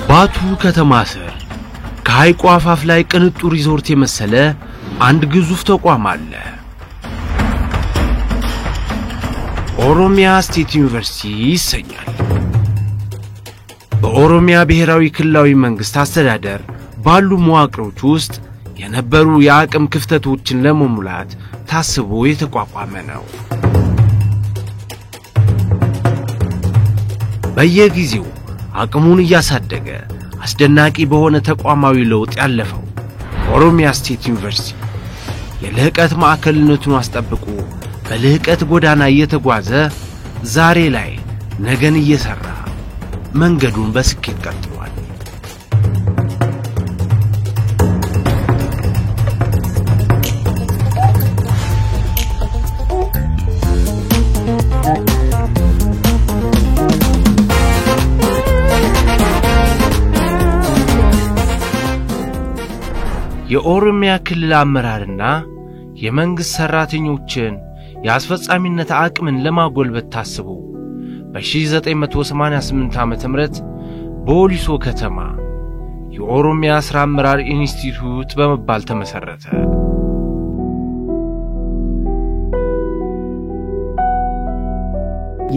ባቱ ከተማ ስር ከሐይቁ አፋፍ ላይ ቅንጡ ሪዞርት የመሰለ አንድ ግዙፍ ተቋም አለ። ኦሮሚያ ስቴት ዩኒቨርሲቲ ይሰኛል። በኦሮሚያ ብሔራዊ ክልላዊ መንግስት አስተዳደር ባሉ መዋቅሮች ውስጥ የነበሩ የአቅም ክፍተቶችን ለመሙላት ታስቦ የተቋቋመ ነው። በየጊዜው አቅሙን እያሳደገ አስደናቂ በሆነ ተቋማዊ ለውጥ ያለፈው ኦሮሚያ ስቴት ዩኒቨርሲቲ የልህቀት ማዕከልነቱን አስጠብቆ በልህቀት ጎዳና እየተጓዘ ዛሬ ላይ ነገን እየሰራ መንገዱን በስኬት ቀጥሏል። የኦሮሚያ ክልል አመራርና የመንግስት ሰራተኞችን የአስፈጻሚነት አቅምን ለማጎልበት ታስቦ በ1988 ዓመተ ምህረት በወሊሶ ከተማ የኦሮሚያ ስራ አመራር ኢንስቲትዩት በመባል ተመሰረተ።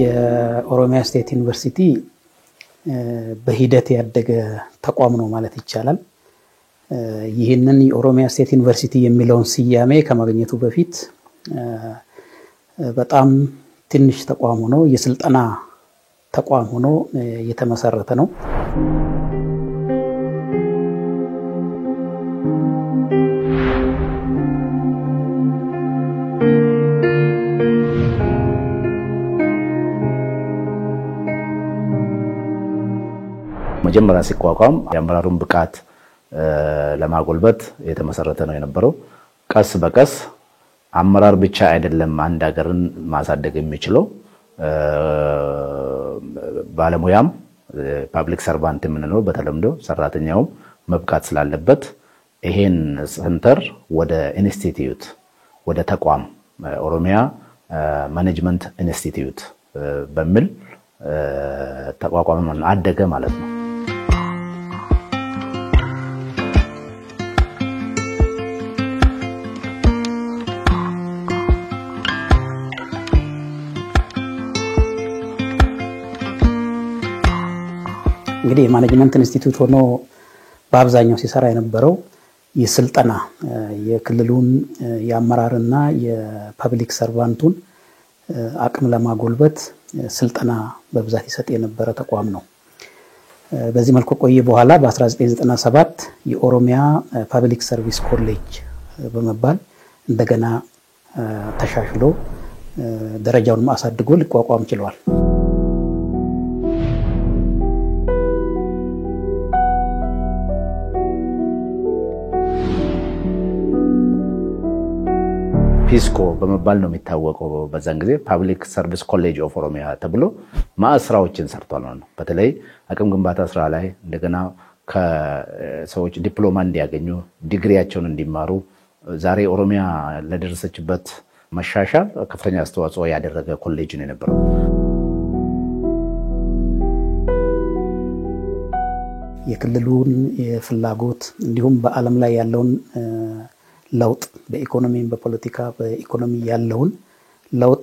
የኦሮሚያ ስቴት ዩኒቨርሲቲ በሂደት ያደገ ተቋም ነው ማለት ይቻላል። ይህንን የኦሮሚያ ስቴት ዩኒቨርሲቲ የሚለውን ስያሜ ከማግኘቱ በፊት በጣም ትንሽ ተቋም ሆኖ የስልጠና ተቋም ሆኖ የተመሰረተ ነው። መጀመሪያ ሲቋቋም የአመራሩን ብቃት ለማጎልበት የተመሰረተ ነው የነበረው። ቀስ በቀስ አመራር ብቻ አይደለም አንድ ሀገርን ማሳደግ የሚችለው ባለሙያም ፐብሊክ ሰርቫንት የምንለው በተለምዶ ሰራተኛውም መብቃት ስላለበት ይሄን ሰንተር ወደ ኢንስቲትዩት ወደ ተቋም ኦሮሚያ ማኔጅመንት ኢንስቲትዩት በሚል ተቋቋመ አደገ ማለት ነው። እንግዲህ ማኔጅመንት ኢንስቲትዩት ሆኖ በአብዛኛው ሲሰራ የነበረው የስልጠና የክልሉን የአመራርና የፐብሊክ ሰርቫንቱን አቅም ለማጎልበት ስልጠና በብዛት ይሰጥ የነበረ ተቋም ነው። በዚህ መልኩ ቆየ በኋላ በ1997 የኦሮሚያ ፐብሊክ ሰርቪስ ኮሌጅ በመባል እንደገና ተሻሽሎ ደረጃውን ማሳድጎ ሊቋቋም ችሏል። ፒስኮ በመባል ነው የሚታወቀው። በዛን ጊዜ ፐብሊክ ሰርቪስ ኮሌጅ ኦፍ ኦሮሚያ ተብሎ ማስራዎችን ሰርቷል ነው። በተለይ አቅም ግንባታ ስራ ላይ እንደገና ከሰዎች ዲፕሎማ እንዲያገኙ ዲግሪያቸውን እንዲማሩ ዛሬ ኦሮሚያ ለደረሰችበት መሻሻል ከፍተኛ አስተዋጽኦ ያደረገ ኮሌጅ ነው የነበረው። የክልሉን የፍላጎት እንዲሁም በአለም ላይ ያለውን ለውጥ በኢኮኖሚ በፖለቲካ በኢኮኖሚ ያለውን ለውጥ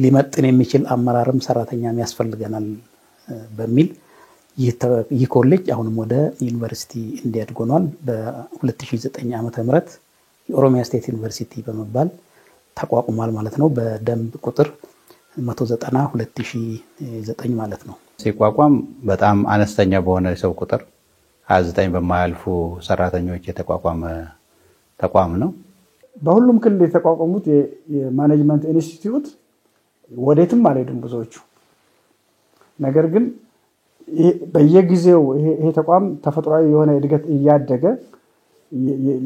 ሊመጥን የሚችል አመራርም ሰራተኛም ያስፈልገናል በሚል ይህ ኮሌጅ አሁንም ወደ ዩኒቨርሲቲ እንዲያድግ ሆኗል። በ2009 ዓመተ ምህረት የኦሮሚያ ስቴት ዩኒቨርሲቲ በመባል ተቋቁሟል ማለት ነው። በደንብ ቁጥር 190/2009 ማለት ነው። ሲቋቋም በጣም አነስተኛ በሆነ ሰው ቁጥር 29 በማያልፉ ሰራተኞች የተቋቋመ ተቋም ነው። በሁሉም ክልል የተቋቋሙት የማኔጅመንት ኢንስቲትዩት ወዴትም አልሄዱም ብዙዎቹ። ነገር ግን በየጊዜው ይሄ ተቋም ተፈጥሯዊ የሆነ እድገት እያደገ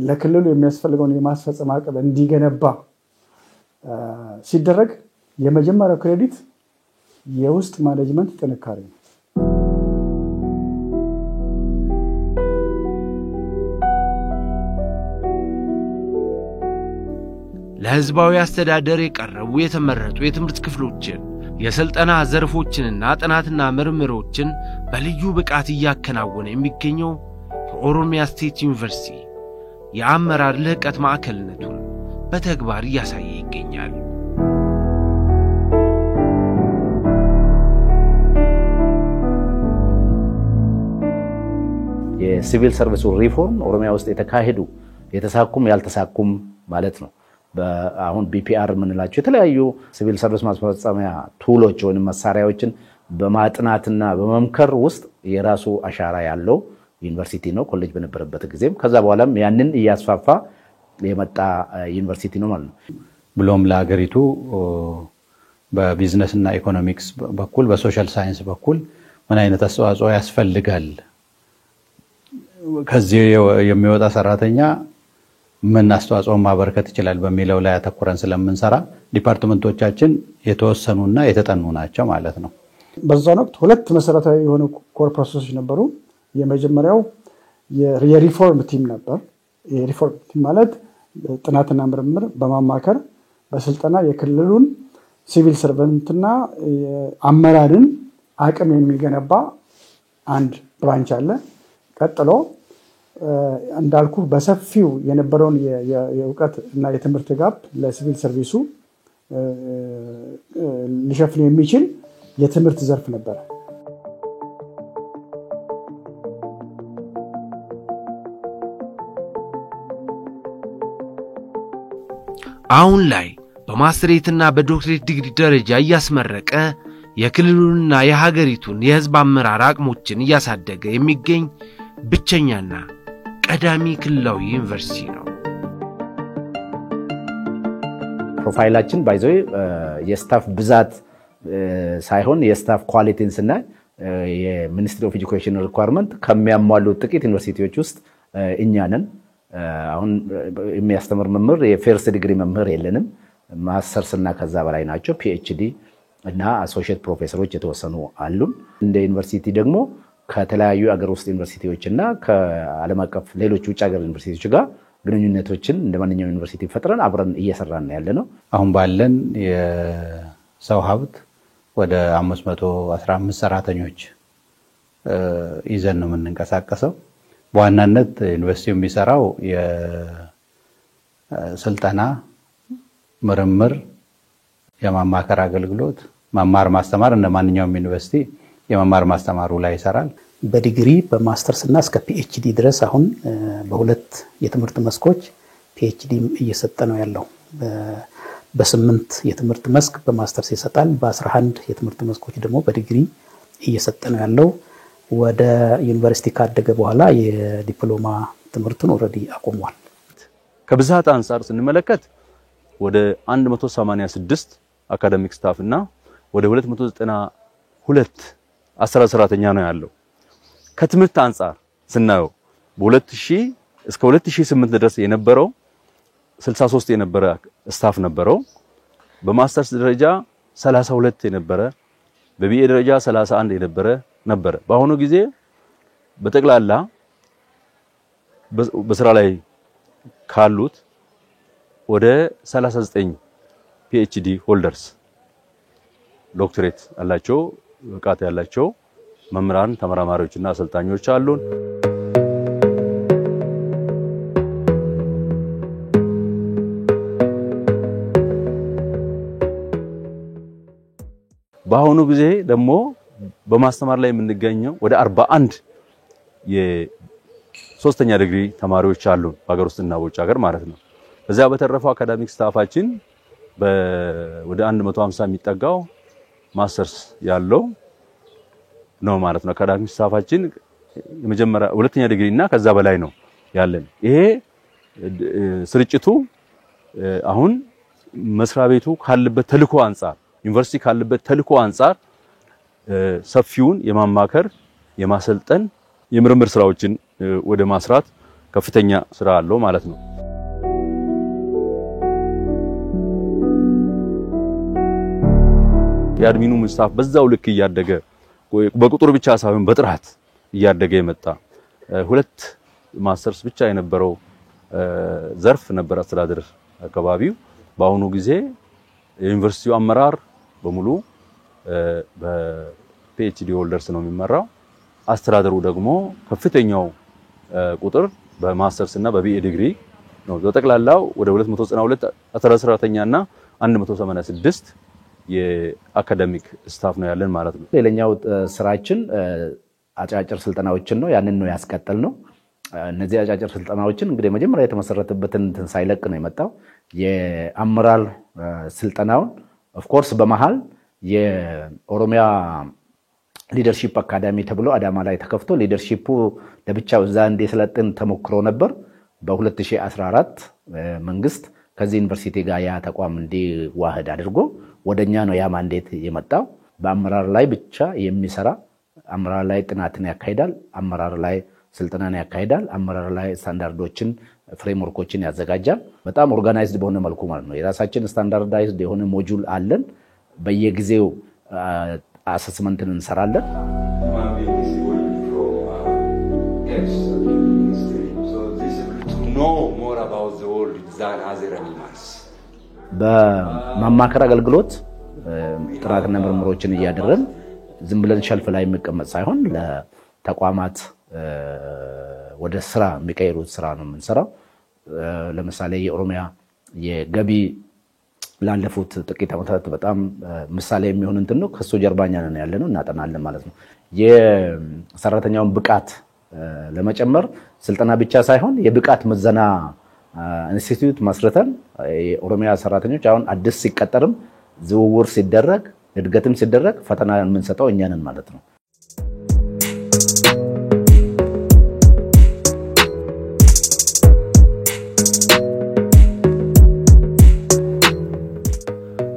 ለክልሉ የሚያስፈልገውን የማስፈጸም አቅም እንዲገነባ ሲደረግ የመጀመሪያው ክሬዲት የውስጥ ማኔጅመንት ጥንካሬ ነው። ለህዝባዊ አስተዳደር የቀረቡ የተመረጡ የትምህርት ክፍሎችን የስልጠና ዘርፎችንና ጥናትና ምርምሮችን በልዩ ብቃት እያከናወነ የሚገኘው የኦሮሚያ ስቴት ዩኒቨርሲቲ የአመራር ልህቀት ማዕከልነቱን በተግባር እያሳየ ይገኛል። የሲቪል ሰርቪስ ሪፎርም ኦሮሚያ ውስጥ የተሳኩም ያልተሳኩም ማለት ነው። አሁን ቢፒአር ምንላቸው የተለያዩ ሲቪል ሰርቪስ ማስፈጸሚያ ቱሎች ወይም መሳሪያዎችን በማጥናትና በመምከር ውስጥ የራሱ አሻራ ያለው ዩኒቨርሲቲ ነው። ኮሌጅ በነበረበት ጊዜም ከዛ በኋላም ያንን እያስፋፋ የመጣ ዩኒቨርሲቲ ነው ማለት ነው። ብሎም ለሀገሪቱ በቢዝነስ እና ኢኮኖሚክስ በኩል በሶሻል ሳይንስ በኩል ምን አይነት አስተዋጽኦ ያስፈልጋል፣ ከዚህ የሚወጣ ሰራተኛ ምን አስተዋጽኦ ማበርከት ይችላል በሚለው ላይ አተኩረን ስለምንሰራ ዲፓርትመንቶቻችን የተወሰኑና የተጠኑ ናቸው ማለት ነው። በዛን ወቅት ሁለት መሰረታዊ የሆኑ ኮር ፕሮሰሶች ነበሩ። የመጀመሪያው የሪፎርም ቲም ነበር። የሪፎርም ቲም ማለት ጥናትና ምርምር በማማከር በስልጠና የክልሉን ሲቪል ሰርቨንትና አመራርን አቅም የሚገነባ አንድ ብራንች አለ። ቀጥሎ እንዳልኩ በሰፊው የነበረውን የእውቀት እና የትምህርት ጋፕ ለሲቪል ሰርቪሱ ሊሸፍን የሚችል የትምህርት ዘርፍ ነበር። አሁን ላይ በማስተሬትና በዶክትሬት ዲግሪ ደረጃ እያስመረቀ የክልሉንና የሀገሪቱን የህዝብ አመራር አቅሞችን እያሳደገ የሚገኝ ብቸኛና ቀዳሚ ክልላዊ ዩኒቨርሲቲ ነው። ፕሮፋይላችን ባይዘው የስታፍ ብዛት ሳይሆን የስታፍ ኳሊቲን ስናይ የሚኒስትሪ ኦፍ ኤጁኬሽን ሪኳየርመንት ከሚያሟሉ ጥቂት ዩኒቨርሲቲዎች ውስጥ እኛ ነን። አሁን የሚያስተምር መምህር የፈርስት ዲግሪ መምህር የለንም። ማስተርስ እና ከዛ በላይ ናቸው። ፒኤችዲ እና አሶሺየት ፕሮፌሰሮች የተወሰኑ አሉን። እንደ ዩኒቨርሲቲ ደግሞ ከተለያዩ አገር ውስጥ ዩኒቨርሲቲዎችና ከዓለም አቀፍ ሌሎች ውጭ ሀገር ዩኒቨርሲቲዎች ጋር ግንኙነቶችን እንደማንኛውም ዩኒቨርሲቲ ፈጥረን አብረን እየሰራን ያለነው። አሁን ባለን የሰው ሀብት ወደ 515 ሰራተኞች ይዘን ነው የምንንቀሳቀሰው። በዋናነት ዩኒቨርሲቲው የሚሰራው የስልጠና ምርምር፣ የማማከር አገልግሎት፣ መማር ማስተማር እንደማንኛውም ዩኒቨርሲቲ የመማር ማስተማሩ ላይ ይሰራል። በዲግሪ በማስተርስ እና እስከ ፒኤችዲ ድረስ አሁን በሁለት የትምህርት መስኮች ፒኤችዲ እየሰጠ ነው ያለው። በ8 የትምህርት መስክ በማስተርስ ይሰጣል። በ11 የትምህርት መስኮች ደግሞ በዲግሪ እየሰጠ ነው ያለው። ወደ ዩኒቨርሲቲ ካደገ በኋላ የዲፕሎማ ትምህርቱን ኦሬዲ አቆሟል። ከብዛት አንፃር ስንመለከት ወደ 186 አካዳሚክ ስታፍ እና ወደ 292 አሰራር ሰራተኛ ነው ያለው። ከትምህርት አንፃር ስናየው በ2000 እስከ 2008 ድረስ የነበረው 63 የነበረ ስታፍ ነበረው። በማስተርስ ደረጃ 32 የነበረ፣ በቢኤ ደረጃ 31 የነበረ ነበር። በአሁኑ ጊዜ በጠቅላላ በስራ ላይ ካሉት ወደ 39 ፒኤችዲ ሆልደርስ ዶክትሬት አላቸው ብቃት ያላቸው መምህራን ተመራማሪዎችና አሰልጣኞች አሉን። በአሁኑ ጊዜ ደግሞ በማስተማር ላይ የምንገኘው ወደ 41 የሶስተኛ ዲግሪ ተማሪዎች አሉን በሀገር ውስጥና በውጭ ሀገር ማለት ነው። በዛ በተረፈው አካዳሚክ ስታፋችን ወደ 150 የሚጠጋው ማስተርስ ያለው ነው ማለት ነው። አካዳሚክ ስታፋችን የመጀመሪያ ሁለተኛ ዲግሪ እና ከዛ በላይ ነው ያለን። ይሄ ስርጭቱ አሁን መስሪያ ቤቱ ካለበት ተልኮ አንፃር ዩኒቨርሲቲ ካለበት ተልኮ አንፃር ሰፊውን የማማከር የማሰልጠን የምርምር ስራዎችን ወደ ማስራት ከፍተኛ ስራ አለው ማለት ነው። የአድሚኑ ስታፍ በዛው ልክ እያደገ በቁጥር ብቻ ሳይሆን በጥራት እያደገ የመጣ 2 ማስተርስ ብቻ የነበረው ዘርፍ ነበር አስተዳደር አካባቢው። በአሁኑ ጊዜ የዩኒቨርሲቲው አመራር በሙሉ በፒኤችዲ ሆልደርስ ነው የሚመራው። አስተዳደሩ ደግሞ ከፍተኛው ቁጥር በማስተርስ እና በቢኤ ዲግሪ ነው። በጠቅላላው ወደ 292 አስተዳደር ሰራተኛና 186 የአካዳሚክ ስታፍ ነው ያለን ማለት ነው። ሌላኛው ስራችን አጫጭር ስልጠናዎችን ነው። ያንን ነው ያስቀጥል ነው። እነዚህ አጫጭር ስልጠናዎችን እንግዲህ መጀመሪያ የተመሰረተበትን ሳይለቅ ነው የመጣው። የአመራር ስልጠናውን ኦፍ ኮርስ በመሃል የኦሮሚያ ሊደርሺፕ አካዳሚ ተብሎ አዳማ ላይ ተከፍቶ ሊደርሺፑ ለብቻው እዛ እንዲሰለጥን ተሞክሮ ነበር። በ2014 መንግስት ከዚህ ዩኒቨርሲቲ ጋር ያ ተቋም እንዲዋህድ አድርጎ ወደኛ ነው ያ ማንዴት የመጣው። በአመራር ላይ ብቻ የሚሰራ አመራር ላይ ጥናትን ያካሂዳል፣ አመራር ላይ ስልጠናን ያካሂዳል፣ አመራር ላይ ስታንዳርዶችን ፍሬምወርኮችን ያዘጋጃል። በጣም ኦርጋናይዝድ በሆነ መልኩ ማለት ነው። የራሳችን ስታንዳርዳይዝድ የሆነ ሞጁል አለን። በየጊዜው አሰስመንትን እንሰራለን። በማማከር አገልግሎት ጥራትና ምርምሮችን እያደረግን ዝም ብለን ሸልፍ ላይ የሚቀመጥ ሳይሆን ለተቋማት ወደ ስራ የሚቀይሩት ስራ ነው የምንሰራው። ለምሳሌ የኦሮሚያ የገቢ ላለፉት ጥቂት ዓመታት በጣም ምሳሌ የሚሆን እንትን ነው። ከሱ ጀርባኛ ነን ያለነው እናጠናለን ማለት ነው። የሰራተኛውን ብቃት ለመጨመር ስልጠና ብቻ ሳይሆን የብቃት ምዘና ኢንስቲትዩት መስርተን የኦሮሚያ ሰራተኞች አሁን አዲስ ሲቀጠርም ዝውውር ሲደረግ እድገትም ሲደረግ ፈተና የምንሰጠው እኛ ነን ማለት ነው።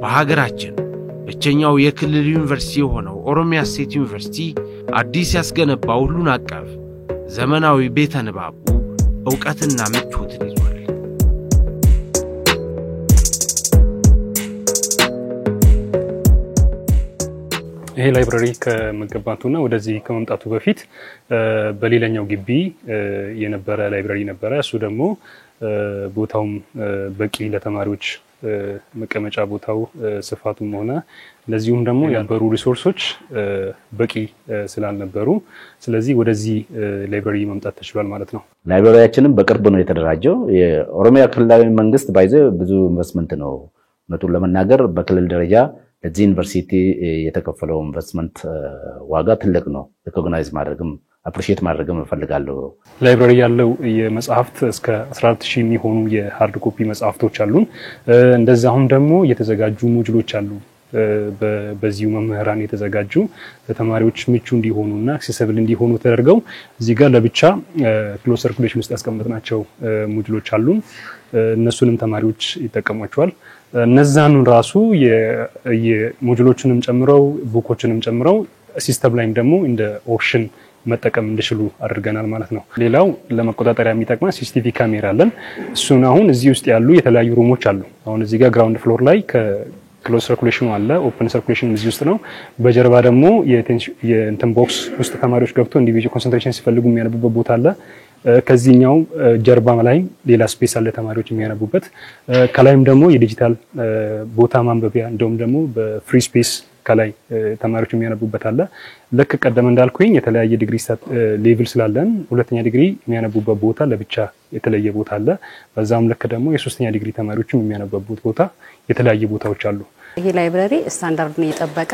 በሀገራችን ብቸኛው የክልል ዩኒቨርሲቲ የሆነው ኦሮሚያ ስቴት ዩኒቨርሲቲ አዲስ ያስገነባው ሁሉን አቀፍ ዘመናዊ ቤተ ንባቡ ዕውቀትና ምቾትን ይዟል። ይሄ ላይብራሪ ከመገንባቱና ወደዚህ ከመምጣቱ በፊት በሌላኛው ግቢ የነበረ ላይብራሪ ነበረ። እሱ ደግሞ ቦታውም በቂ ለተማሪዎች መቀመጫ ቦታው ስፋቱም ሆነ ለዚሁም ደግሞ የነበሩ ሪሶርሶች በቂ ስላልነበሩ ስለዚህ ወደዚህ ላይብራሪ መምጣት ተችሏል ማለት ነው። ላይብራሪያችንም በቅርብ ነው የተደራጀው። የኦሮሚያ ክልላዊ መንግስት ባይዘ ብዙ ኢንቨስትመንት ነው ነቱን ለመናገር በክልል ደረጃ ለዚህ ዩኒቨርሲቲ የተከፈለው ኢንቨስትመንት ዋጋ ትልቅ ነው። ሪኮግናይዝ ማድረግም አፕሪሺየት ማድረግም እፈልጋለሁ። ላይብራሪ ያለው የመጽሐፍት እስከ 14000 የሚሆኑ የሃርድ ኮፒ መጽሐፍቶች አሉን። እንደዛሁም ደግሞ የተዘጋጁ ሞጁሎች አሉ። በዚሁ መምህራን የተዘጋጁ ለተማሪዎች ምቹ እንዲሆኑና አክሰሲብል እንዲሆኑ ተደርገው እዚህ ጋር ለብቻ ክሎዝ ሰርኩሌሽን ውስጥ ያስቀመጥናቸው ሞጁሎች አሉን። እነሱንም ተማሪዎች ይጠቀሟቸዋል። እነዛን ራሱ የሞጁሎችንም ጨምረው ቡኮችንም ጨምረው ሲስተም ላይም ደግሞ እንደ ኦፕሽን መጠቀም እንዲችሉ አድርገናል ማለት ነው። ሌላው ለመቆጣጠሪያ የሚጠቅመን ሲሲቲቪ ካሜራ አለን። እሱን አሁን እዚህ ውስጥ ያሉ የተለያዩ ሩሞች አሉ። አሁን እዚህ ጋር ግራውንድ ፍሎር ላይ ክሎዝ ሰርኩሌሽኑ አለ፣ ኦፕን ሰርኩሌሽን እዚህ ውስጥ ነው። በጀርባ ደግሞ የእንትን ቦክስ ውስጥ ተማሪዎች ገብቶ ኢንዲቪጁዋል ኮንሰንትሬሽን ሲፈልጉ የሚያነቡበት ቦታ አለ። ከዚህኛው ጀርባ ላይ ሌላ ስፔስ አለ ተማሪዎች የሚያነቡበት። ከላይም ደግሞ የዲጂታል ቦታ ማንበቢያ እንደውም ደግሞ በፍሪ ስፔስ ከላይ ተማሪዎች የሚያነቡበት አለ። ለክ ቀደም እንዳልኩኝ የተለያየ ዲግሪ ሌቭል ስላለን ሁለተኛ ዲግሪ የሚያነቡበት ቦታ ለብቻ የተለየ ቦታ አለ። በዛም ለክ ደግሞ የሶስተኛ ዲግሪ ተማሪዎችም የሚያነቡበት ቦታ የተለያየ ቦታዎች አሉ። ይሄ ላይብራሪ ስታንዳርዱን የጠበቀ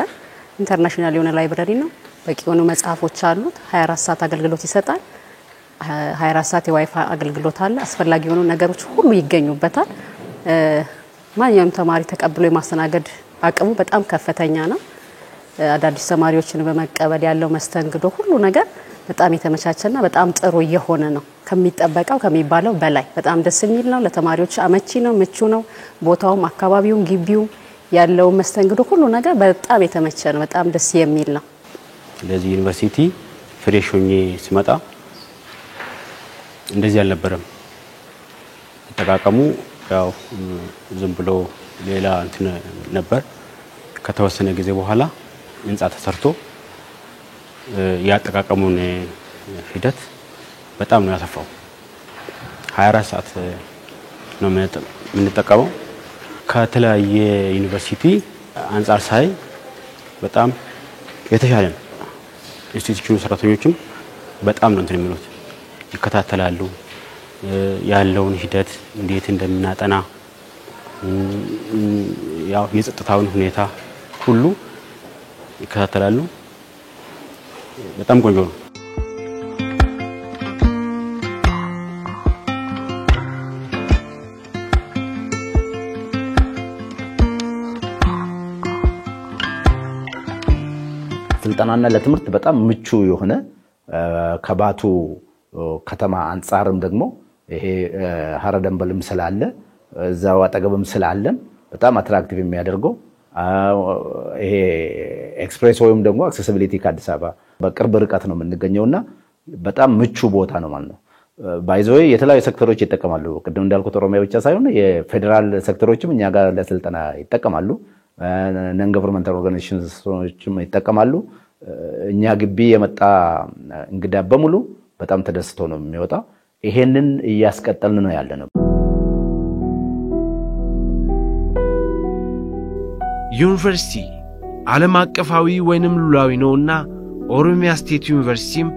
ኢንተርናሽናል የሆነ ላይብራሪ ነው። በቂ የሆኑ መጽሐፎች አሉት። 24 ሰዓት አገልግሎት ይሰጣል። 24 ሰዓት የዋይፋይ አገልግሎት አለ። አስፈላጊ የሆኑ ነገሮች ሁሉ ይገኙበታል። ማንኛውም ተማሪ ተቀብሎ የማስተናገድ አቅሙ በጣም ከፍተኛ ነው። አዳዲስ ተማሪዎችን በመቀበል ያለው መስተንግዶ ሁሉ ነገር በጣም የተመቻቸና በጣም ጥሩ የሆነ ነው ከሚጠበቀው ከሚባለው በላይ በጣም ደስ የሚል ነው ለተማሪዎች አመቺ ነው ምቹ ነው ቦታውም አካባቢውም ግቢው ያለው መስተንግዶ ሁሉ ነገር በጣም የተመቸ ነው በጣም ደስ የሚል ነው ለዚህ ዩኒቨርሲቲ ፍሬሽ ሆኜ ሲመጣ እንደዚህ አልነበረም ተቃቀሙ ያው ዝም ብሎ ሌላ እንትን ነበር ከተወሰነ ጊዜ በኋላ ህንጻ ተሰርቶ ያጠቃቀሙን ሂደት በጣም ነው ያሰፋው 24 ሰዓት ነው የምንጠቀመው ከተለያየ ዩኒቨርሲቲ አንጻር ሳይ በጣም የተሻለ ነው ኢንስቲትዩሽኑ ሰራተኞችም በጣም ነው እንትን የሚሉት ይከታተላሉ ያለውን ሂደት እንዴት እንደምናጠና ያው የጸጥታውን ሁኔታ ሁሉ ይከታተላሉ በጣም ቆንጆ ነው ስልጠናና ለትምህርት በጣም ምቹ የሆነ ከባቱ ከተማ አንጻርም ደግሞ ይሄ ሀረደንበልም ስላለ እዛው አጠገብም ስላለን በጣም አትራክቲቭ የሚያደርገው ይሄ ኤክስፕሬስ ወይም ደግሞ አክሰሲቢሊቲ ከአዲስ አበባ በቅርብ ርቀት ነው የምንገኘውና በጣም ምቹ ቦታ ነው ማለት ነው ባይዘው የተለያዩ ሴክተሮች ይጠቀማሉ ቅድም እንዳልኩት ኦሮሚያ ብቻ ሳይሆን የፌደራል ሴክተሮችም እኛ ጋር ለስልጠና ይጠቀማሉ ነን ገቨርንመንታል ኦርጋናይዜሽንስም ይጠቀማሉ እኛ ግቢ የመጣ እንግዳ በሙሉ በጣም ተደስቶ ነው የሚወጣ ይሄንን እያስቀጠልን ነው ያለነው ዩኒቨርሲቲ ዓለም አቀፋዊ ወይንም ሉላዊ ነውና ኦሮሚያ ስቴት ዩኒቨርሲቲም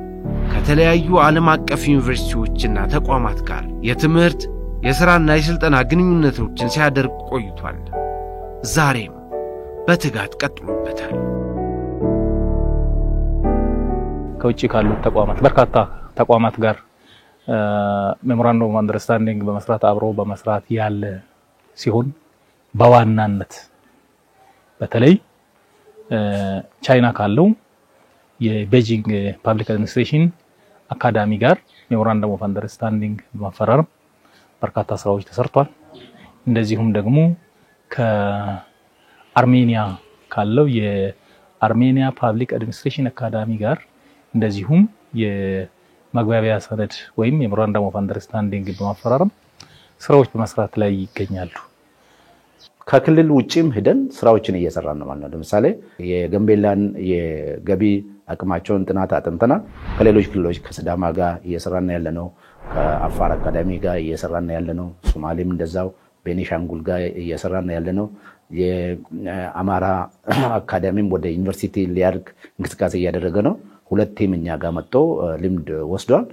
ከተለያዩ ዓለም አቀፍ ዩኒቨርሲቲዎችና ተቋማት ጋር የትምህርት የሥራና የስልጠና ግንኙነቶችን ሲያደርግ ቆይቷል ዛሬም በትጋት ቀጥሎበታል ከውጪ ካሉ ተቋማት በርካታ ተቋማት ጋር ሜሞራንደም ኦፍ አንደርስታንዲንግ በመስራት አብሮ በመስራት ያለ ሲሆን በዋናነት በተለይ ቻይና ካለው የቤጂንግ ፐብሊክ አድሚኒስትሬሽን አካዳሚ ጋር ሜሞራንደም ኦፍ አንደርስታንዲንግ በመፈራረም በርካታ ስራዎች ተሰርቷል እንደዚሁም ደግሞ ከአርሜኒያ ካለው የአርሜኒያ ፐብሊክ አድሚኒስትሬሽን አካዳሚ ጋር እንደዚሁም የመግባቢያ ሰነድ ወይም ሜሞራንደም ኦፍ አንደርስታንዲንግ በመፈራረም ስራዎች በመስራት ላይ ይገኛሉ ከክልል ውጪም ሄደን ስራዎችን እየሰራን ነው ማለት ነው ለምሳሌ የገምቤላን የገቢ አቅማቸውን ጥናት አጥንተናል ከሌሎች ክልሎች ከሲዳማ ጋር እየሰራን ያለነው ከአፋር አካዳሚ ጋር እየሰራን ያለነው ሶማሌም እንደዛው ቤኒሻንጉል ጋር እየሰራን ያለነው የአማራ አካዳሚም ወደ ዩኒቨርሲቲ ሊያድግ እንቅስቃሴ እያደረገ ነው ሁለት ቲም እኛ ጋር መጥቶ ልምድ ወስዷል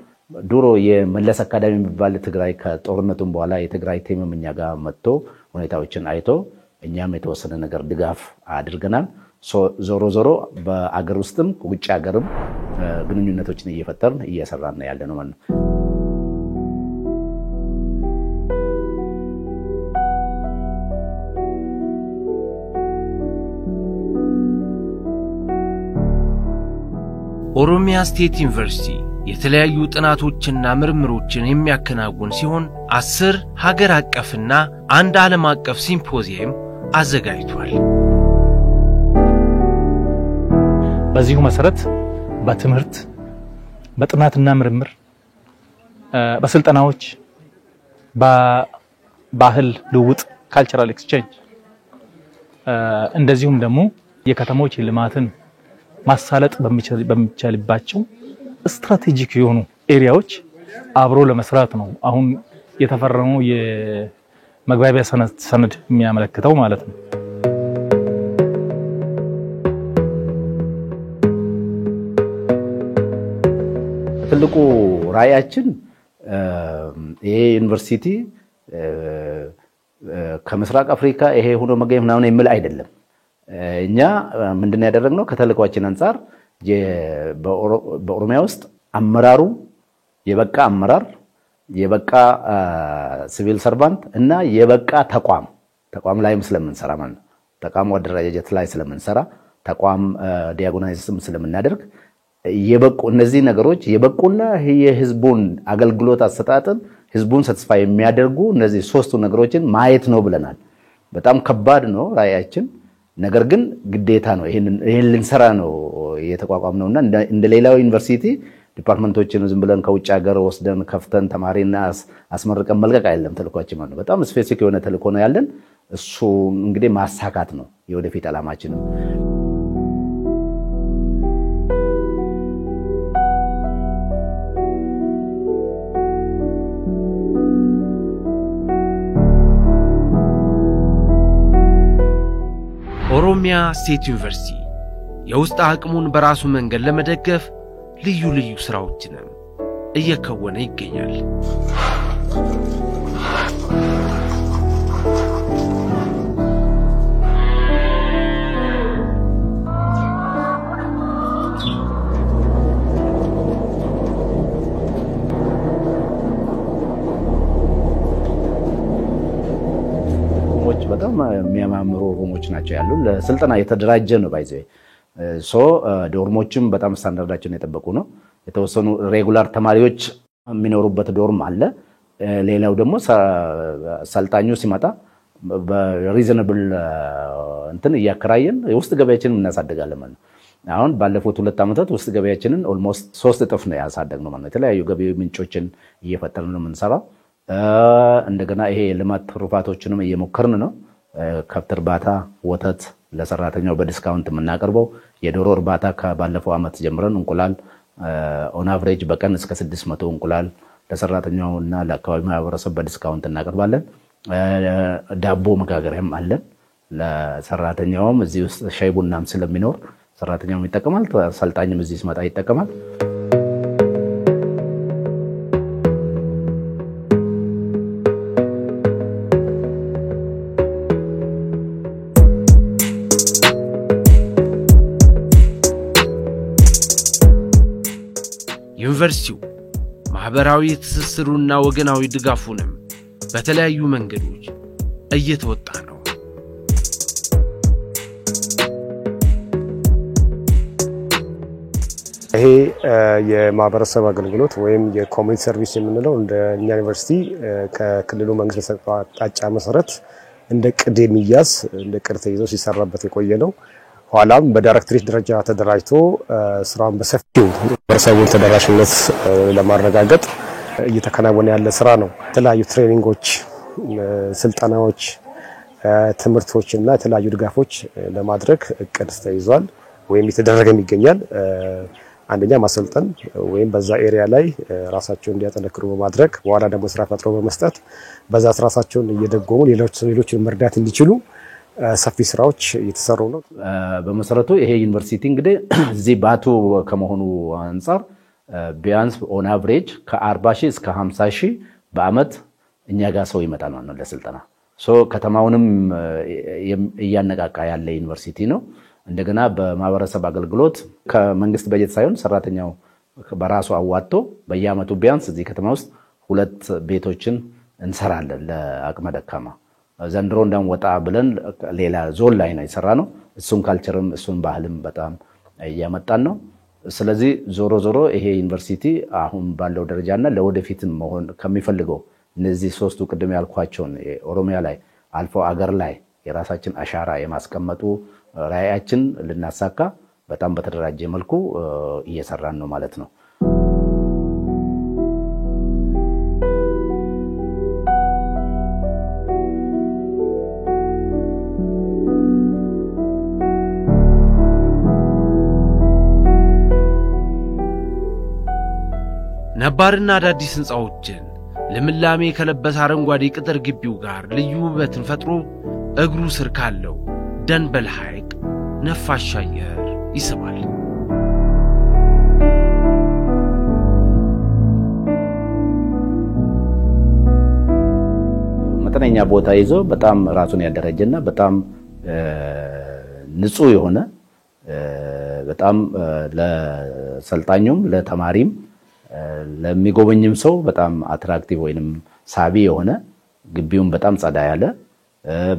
ዱሮ የመለስ አካዳሚ የሚባል ትግራይ ከጦርነቱም በኋላ የትግራይ ቲምም እኛ ጋር መጥቶ ሁኔታዎችን አይቶ እኛም የተወሰነ ነገር ድጋፍ አድርገናል ዞሮ ዞሮ በአገር ውስጥም ውጭ ሀገርም ግንኙነቶችን እየፈጠርን እየሰራን ያለነው ማለት ነው ኦሮሚያ ስቴት ዩኒቨርሲቲ የተለያዩ ጥናቶችና ምርምሮችን የሚያከናውን ሲሆን 10 ሀገር አቀፍና አንድ ዓለም አቀፍ ሲምፖዚየም አዘጋጅቷል በዚሁ መሰረት በትምህርት በጥናትና ምርምር በስልጠናዎች በባህል ልውውጥ ካልቸራል ኤክስቼንጅ እንደዚሁም ደግሞ የከተሞች ልማትን ማሳለጥ በሚቻልባቸው ስትራቴጂክ የሆኑ ኤሪያዎች አብሮ ለመስራት ነው አሁን የተፈረመው የመግባቢያ ሰነድ የሚያመለክተው ማለት ነው ትልቁ ራያችን ይሄ ዩኒቨርሲቲ ከምስራቅ አፍሪካ ይሄ ሆኖ መገኘት ምናምን የሚል አይደለም እኛ ምንድነው ያደረግነው ከተልኳችን አንፃር በኦሮሚያ ውስጥ አመራሩ የበቃ አመራር የበቃ ሲቪል ሰርቫንት እና የበቃ ተቋም ላይም ስለምንሰራ ማለት ነው ተቋም አደረጃጀት ላይ ስለምንሰራ ተቋም ዲያጎናይዝም ስለምናደርግ የበቁ እነዚህ ነገሮች የበቁና የህዝቡን አገልግሎት አሰጣጥን ህዝቡን ሳትስፋይ የሚያደርጉ እነዚህ ሶስቱ ነገሮችን ማየት ነው ብለናል። በጣም ከባድ ነው ራያችን፣ ነገር ግን ግዴታ ነው። ይሄን ልንሰራ ነው የተቋቋምነውና እንደ ሌላው ዩኒቨርሲቲ ዲፓርትመንቶችን ዝም ብለን ከውጭ ሀገር ወስደን ከፍተን ተማሪና አስመርቀን መልቀቅ አይደለም ተልኳችን ማለት ነው። በጣም ስፔሲፊክ የሆነ ተልኮ ነው ያለን። እሱ እንግዲህ ማሳካት ነው የወደፊት ዓላማችን። ኦሮሚያ ስቴት ዩኒቨርሲቲ የውስጥ አቅሙን በራሱ መንገድ ለመደገፍ ልዩ ልዩ ስራዎችንም እየከወነ ይገኛል። በጣም የሚያማምሩ ሩሞች ናቸው ያሉ ለስልጠና የተደራጀ ነው ባይዘይ ዶርሞችም በጣም ስታንዳርዳቸውን የጠበቁ ነው። የተወሰኑ ሬጉላር ተማሪዎች የሚኖሩበት ዶርም አለ። ሌላው ደግሞ ሰልጣኙ ሲመጣ በሪዝነብል እንትን እያከራየን የውስጥ ገበያችንን እናሳድጋለን ማለት ነው። አሁን ባለፉት 2 ዓመታት ውስጥ ገበያችንን ኦልሞስት 3 እጥፍ ነው ያሳደግነው ማለት ነው። የተለያዩ ገቢ ምንጮችን እየፈጠርን ነው የምንሰራው። እንደገና ይሄ ልማት ትሩፋቶችንም እየሞከርን ነው። ከብት እርባታ፣ ወተት ለሰራተኛው በዲስካውንት የምናቀርበው፣ የዶሮ እርባታ ከባለፈው ዓመት ጀምረን እንቁላል ኦን አቨሬጅ በቀን እስከ 600 እንቁላል ለሰራተኛውና ለአካባቢ ማህበረሰብ በዲስካውንት እናቀርባለን። ዳቦ መጋገሪያም አለን ለሰራተኛውም። እዚህ ውስጥ ሻይ ቡናም ስለሚኖር ሰራተኛውም ይጠቀማል፣ ሰልጣኝም እዚህ ሲመጣ ይጠቀማል። ዩኒቨርሲቲው ማህበራዊ ትስስሩና ወገናዊ ድጋፉንም በተለያዩ መንገዶች እየተወጣ ነው። ይሄ የማህበረሰብ አገልግሎት ወይም የኮሚኒቲ ሰርቪስ የምንለው እንደ ዩኒቨርሲቲ ከክልሉ መንግስት በሰጠው አቅጣጫ መሰረት እንደ ቅድ የሚያዝ እንደ ቅድ ተይዞ ሲሰራበት የቆየ ነው። ኋላም በዳይሬክተሬት ደረጃ ተደራጅቶ ስራውን በሰፊው ማህበረሰቡን ተደራሽነት ለማረጋገጥ እየተከናወነ ያለ ስራ ነው። የተለያዩ ትሬኒንጎች፣ ስልጠናዎች፣ ትምህርቶችና የተለያዩ ድጋፎች ለማድረግ እቅድ ተይዟል ወይም እየተደረገም ይገኛል። አንደኛ ማሰልጠን ወይም በዛ ኤሪያ ላይ ራሳቸውን እንዲያጠነክሩ በማድረግ በኋላ ደግሞ ስራ ፈጥሮ በመስጠት በዛ ራሳቸውን እየደጎሙ ሌሎችን መርዳት እንዲችሉ ሰፊ ስራዎች እየተሰሩ ነው። በመሰረቱ ይሄ ዩኒቨርሲቲ እንግዲህ እዚህ ባቱ ከመሆኑ አንፃር ቢያንስ ኦን አቨሬጅ ከ40,000 እስከ 50,000 በአመት እኛ ጋር ሰው ይመጣል ማለት ነው ለስልጠና። ከተማውንም እያነቃቃ ያለ ዩኒቨርሲቲ ነው። እንደገና በማህበረሰብ አገልግሎት ከመንግስት በጀት ሳይሆን ሰራተኛው በራሱ አዋጥቶ በየአመቱ ቢያንስ እዚህ ከተማ ውስጥ 2 ቤቶችን እንሰራለን ለአቅመ ደካማ። ዘንድሮ እንደምወጣ ብለን ሌላ ዞን ላይ ነው የሰራነው። እሱን ካልቸርም እሱን ባህልም በጣም እያመጣን ነው። ስለዚህ ዞሮ ዞሮ ይሄ ዩኒቨርሲቲ አሁን ባለው ደረጃና ለወደፊትም መሆን ከሚፈልገው እነዚህ 3ቱ ቅድም ያልኳቸውን ኦሮሚያ ላይ አልፎ አገር ላይ የራሳችን አሻራ የማስቀመጡ ራዕያችን ልናሳካ በጣም በተደራጀ መልኩ እየሰራን ነው ማለት ነው። ነባርና አዳዲስ ህንጻዎችን ለምላሜ ከለበሰ አረንጓዴ ቅጥር ግቢው ጋር ልዩ ውበትን ፈጥሮ እግሩ ስር ካለው ደንበል ሐይቅ ነፋሻ አየር ይስባል። መጠነኛ ቦታ ይዞ በጣም ራሱን ያደረጀና በጣም ንጹህ የሆነ በጣም ለሰልጣኙም ለተማሪም ለሚጎበኝም ሰው በጣም አትራክቲቭ ወይንም ሳቢ የሆነ ግቢውን በጣም ጸዳ ያለ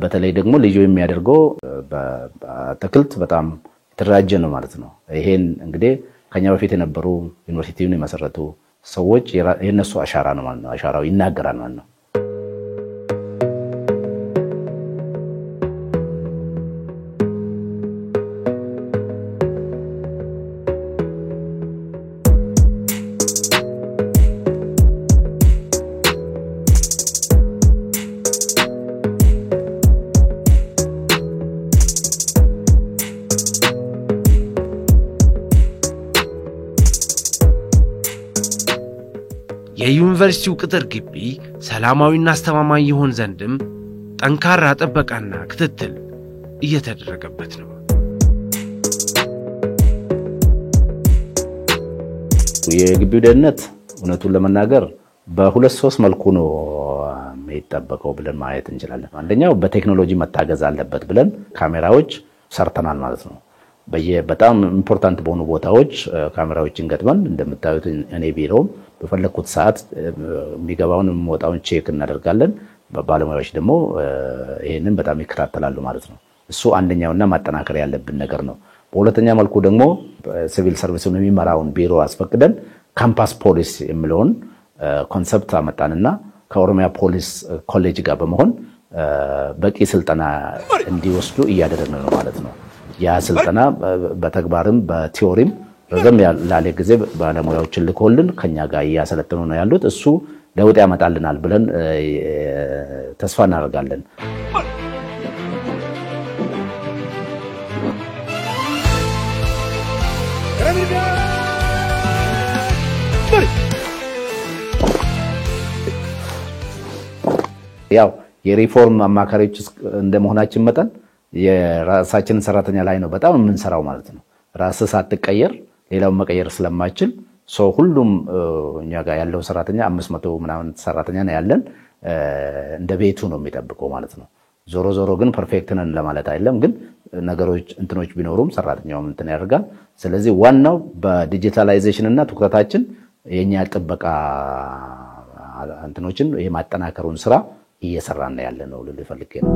በተለይ ደግሞ ልዩ የሚያደርገው በአትክልት በጣም የተደራጀ ነው ማለት ነው። ይሄን እንግዲህ ከኛ በፊት የነበሩ ዩኒቨርሲቲውን የመሰረቱ ሰዎች የነሱ አሻራ ነው ማለት ነው። አሻራው ይናገራል ማለት ነው። የዩኒቨርሲቲው ቅጥር ግቢ ሰላማዊና አስተማማኝ ይሆን ዘንድም ጠንካራ ጥበቃና ክትትል እየተደረገበት ነው። የግቢው ደህንነት እውነቱን ለመናገር በ2-3 መልኩ ነው የሚጠበቀው ብለን ማየት እንችላለን። አንደኛው በቴክኖሎጂ መታገዝ አለበት ብለን ካሜራዎች ሰርተናል ማለት ነው። በጣም ኢምፖርታንት በሆኑ ቦታዎች ካሜራዎችን ገጥመን እንደምታዩት እኔ ቢሮም በፈለኩት ሰዓት የሚገባውን የሚወጣውን ቼክ እናደርጋለን። ባለሙያዎች ደግሞ ይሄንን በጣም ይከታተላሉ ማለት ነው። እሱ አንደኛውና ማጠናከር ያለብን ነገር ነው። በሁለተኛ መልኩ ደግሞ ሲቪል ሰርቪስን የሚመራውን ቢሮ አስፈቅደን ካምፓስ ፖሊስ የሚለውን ኮንሰፕት አመጣንና ከኦሮሚያ ፖሊስ ኮሌጅ ጋር በመሆን በቂ ስልጠና እንዲወስዱ እያደረግን ነው ማለት ነው። ያ ስልጠና በተግባርም በቲዮሪም ረዘም ያለ ጊዜ ባለሙያዎችን ልኮልን ከኛ ጋር እያሰለጠኑ ነው ያሉት። እሱ ለውጥ ያመጣልናል ብለን ተስፋ እናደርጋለን። ያው የሪፎርም አማካሪዎች እንደመሆናችን መጠን የራሳችን ሰራተኛ ላይ ነው በጣም የምንሰራው ማለት ነው። ራስ ሳትቀየር ሌላው መቀየር ስለማይችል ሁሉም እኛ ጋር ያለው ሰራተኛ 500 ምናምን ሰራተኛ ነው ያለን። እንደ ቤቱ ነው የሚጠብቀው ማለት ነው። ዞሮ ዞሮ ግን ፐርፌክት ነን ለማለት አይደለም፣ ግን ነገሮች እንትኖች ቢኖሩም ሰራተኛው እንትን ያደርጋል። ስለዚህ ዋናው በዲጂታላይዜሽን እና ትኩረታችን የኛ ጥበቃ እንትኖችን የማጠናከሩን ስራ እየሰራን ያለ ነው ልል ፈልጌ ነው።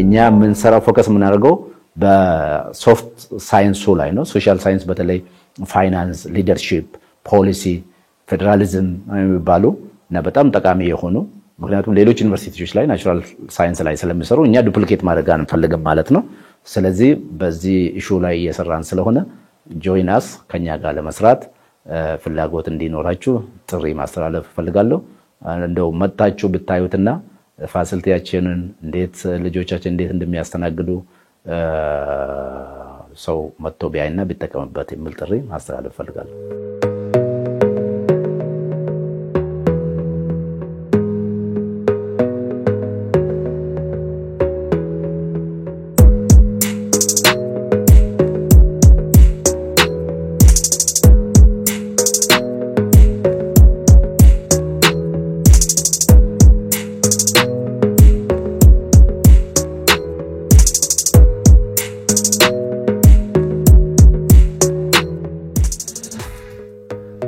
እኛ የምንሰራው ፎከስ የምናደርገው በሶፍት ሳይንሱ ላይ ነው። ሶሻል ሳይንስ በተለይ ፋይናንስ፣ ሊደርሺፕ፣ ፖሊሲ፣ ፌደራሊዝም የሚባሉ እና በጣም ጠቃሚ የሆኑ ምክንያቱም ሌሎች ዩኒቨርሲቲዎች ላይ ናቹራል ሳይንስ ላይ ስለሚሰሩ እኛ ዱፕሊኬት ማድረግ አንፈልግም ማለት ነው። ስለዚህ በዚህ ኢሹ ላይ እየሰራን ስለሆነ ጆይን አስ ከኛ ጋር ለመስራት ፍላጎት እንዲኖራችሁ ጥሪ ማስተላለፍ ፈልጋለሁ። እንደው መጣችሁ ብታዩትና ፋሲሊቲያችንን እንዴት ልጆቻችን እንዴት እንደሚያስተናግዱ ሰው መጥቶ ቢያይና ቢጠቀምበት የሚል ጥሪ ማስተላለፍ ፈልጋለሁ።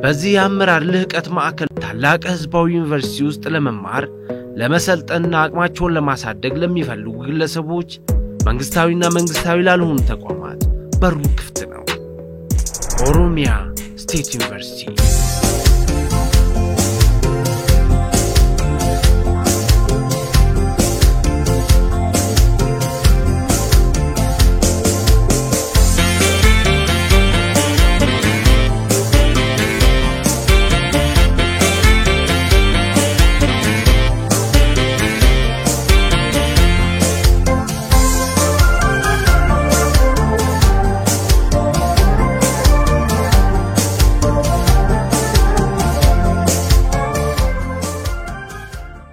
በዚህ የአመራር ልህቀት ማዕከል ታላቅ ህዝባዊ ዩኒቨርሲቲ ውስጥ ለመማር ለመሰልጠንና አቅማቸውን ለማሳደግ ለሚፈልጉ ግለሰቦች መንግስታዊና መንግስታዊ ላልሆኑ ተቋማት በሩ ክፍት ነው። ኦሮሚያ ስቴት ዩኒቨርሲቲ